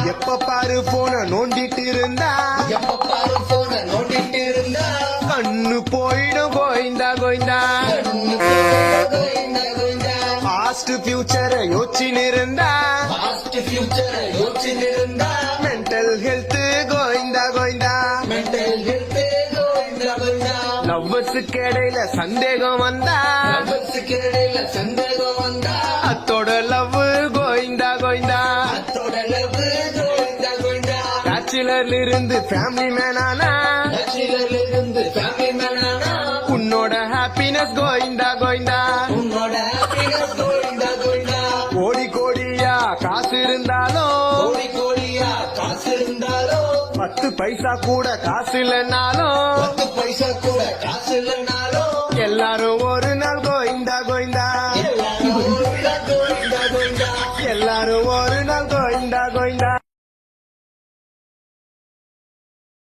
எப்ப பாரு போன நோண்டிட்டு இருந்தா கண்ணு போயிடும் கோயிந்தா கோயிந்தா பாஸ்ட் ஃபியூச்சரை யோசிச்சு இருந்தா மென்டல் ஹெல்த் கோயிந்தா கோயிந்தா லவ்வர்ஸுக்கு இடையில சந்தேகம் வந்தா அத்தோட லவ் கோயிந்தா கோயிந்தா பேச்சுலர்ல இருந்து ஃபேமிலி மேனானா உன்னோட ஹாப்பினஸ் கோயிந்தா கோயிந்தா கோடி கோடியா காசு இருந்தாலும் 10 பைசா கூட காசு இல்லைனாலும் எல்லாரும் ஒரு நாள்